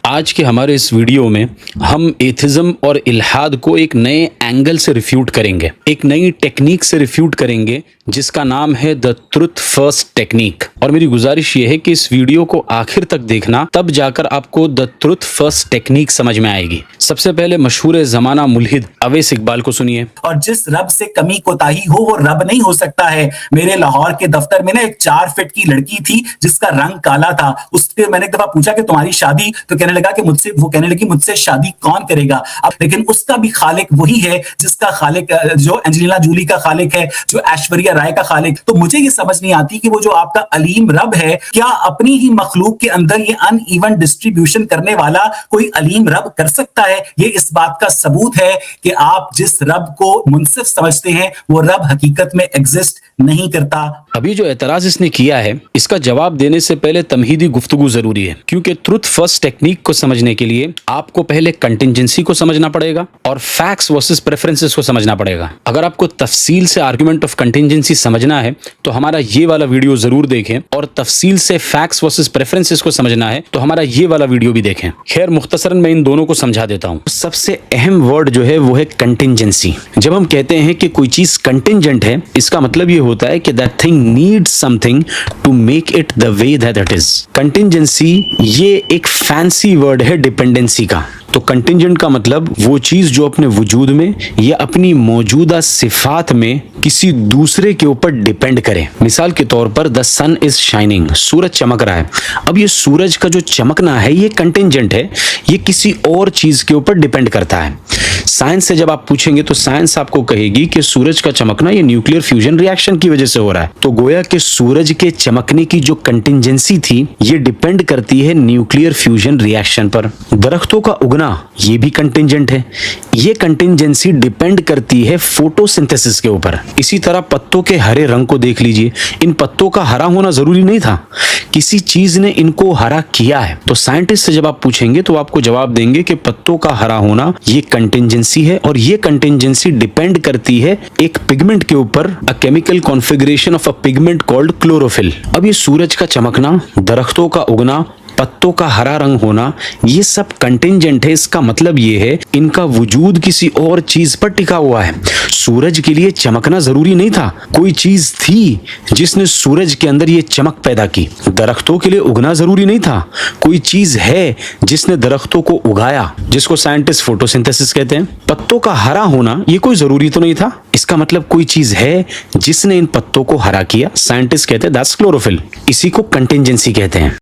आज के हमारे इस वीडियो में हम एथिज्म और इल्हाद को एक नए एंगल से रिफ्यूट करेंगे, एक नई टेक्निक से रिफ्यूट करेंगे जिसका नाम है द ट्रुथ फर्स्ट टेक्निक। और मेरी गुजारिश ये है कि इस वीडियो को आखिर तक देखना, तब जाकर आपको द ट्रुथ फर्स्ट टेक्निक समझ में आएगी। सबसे पहले मशहूर जमाना मुल्हिद अवैस इकबाल को सुनिए। और जिस रब से कमी कोताही हो वो रब नहीं हो सकता है। मेरे लाहौर के दफ्तर में ना एक 4 फीट की लड़की थी जिसका रंग काला था। उसके मैंने एक दफा पूछा कि तुम्हारी शादी, तो कहने लगा कि मुझसे शादी कौन करेगा। अब लेकिन उसका भी खालिक वही है जिसका खालिक जो एंजेलिना जूली का खालिक है, जो ऐश्वर्या राय का खालिक। तो मुझे ये समझ नहीं आती कि वो जो आपका अलीम रब है, क्या अपनी ही मखलूक के अंदर ये अनइवन डिस्ट्रीब्यूशन करने वाला कोई अलीम रब कर सकता है? ये इस बात का सबूत है कि आप जिस रब को मुनसिफ समझते हैं वो रब हकीकत में एग्जिस्ट नहीं करता। अभी जो एतराज इसने किया है, इसका जवाब देने से पहले तमहीदी गुफ्तगू जरूरी है, क्योंकि ट्रुथ फर्स्ट टेक्निक को समझने के लिए आपको पहले कंटिंजेंसी को समझना पड़ेगा और फैक्ट्स वर्सेस प्रेफरेंसेस को समझना पड़ेगा। अगर आपको तफसील से आर्गुमेंट ऑफ कंटिंजेंसी समझना है तो हमारा ये वाला वीडियो जरूर देखें, और तफसील से फैक्ट्स वर्सेस प्रेफरेंसेस को समझना है तो हमारा ये वाला वीडियो भी देखें। खैर, मुख्तसरन मैं इन दोनों को समझा देता हूँ। सबसे अहम वर्ड जो है वो है कंटिंजेंसी। जब हम कहते हैं कि कोई चीज कंटिंजेंट है, इसका मतलब ये होता है कि that thing needs something to make it the way that it is. Contingency ये एक फैंसी वर्ड है डिपेंडेंसी का। तो कंटिंजेंट का मतलब वो चीज जो अपने वजूद में या अपनी मौजूदा सिफात में किसी दूसरे के ऊपर डिपेंड करे। मिसाल के तौर पर द सन इज शाइनिंग, सूरज चमक रहा है। अब ये सूरज का जो चमकना है ये कंटिंजेंट है, ये किसी और चीज के ऊपर डिपेंड करता है। साइंस से जब आप पूछेंगे तो साइंस आपको कहेगी कि सूरज का चमकना ये न्यूक्लियर फ्यूजन रिएक्शन की वजह से हो रहा है। तो गोया कि सूरज के चमकने की जो कंटिंजेंसी थी ये डिपेंड करती है न्यूक्लियर फ्यूजन रिएक्शन पर। दरख्तों का उगना ये भी कंटिंजेंट है, ये कंटिंजेंसी डिपेंड करती है फोटोसिंथेसिस के ऊपर। इसी तरह पत्तों के हरे रंग को देख लीजिए, इन पत्तों का हरा होना जरूरी नहीं था, किसी चीज ने इनको हरा किया है। तो साइंटिस्ट से जब आप पूछेंगे तो आपको जवाब देंगे कि पत्तों का हरा होना ये कंटिंजेंसी है, और ये कंटिंजेंसी डिपेंड करती है एक पिगमेंट के ऊपर, a chemical configuration of a pigment called chlorophyll. अब ये सूरज का चमकना, दरख्तों का उगना, पत्तों का हरा रंग होना, ये सब कंटिंजेंट है। इसका मतलब ये है इनका वजूद किसी और चीज पर टिका हुआ है। सूरज के लिए चमकना जरूरी नहीं था, कोई चीज थी जिसने सूरज के अंदर ये चमक पैदा की। दरख्तों के लिए उगना जरूरी नहीं था, कोई चीज है जिसने दरख्तों को उगाया, जिसको साइंटिस्ट फोटोसिंथेसिस कहते हैं। पत्तों का हरा होना ये कोई जरूरी तो नहीं था, इसका मतलब कोई चीज है जिसने इन पत्तों को हरा किया, साइंटिस्ट कहते हैं दैट्स क्लोरोफिल। इसी को कंटिंजेंसी कहते हैं।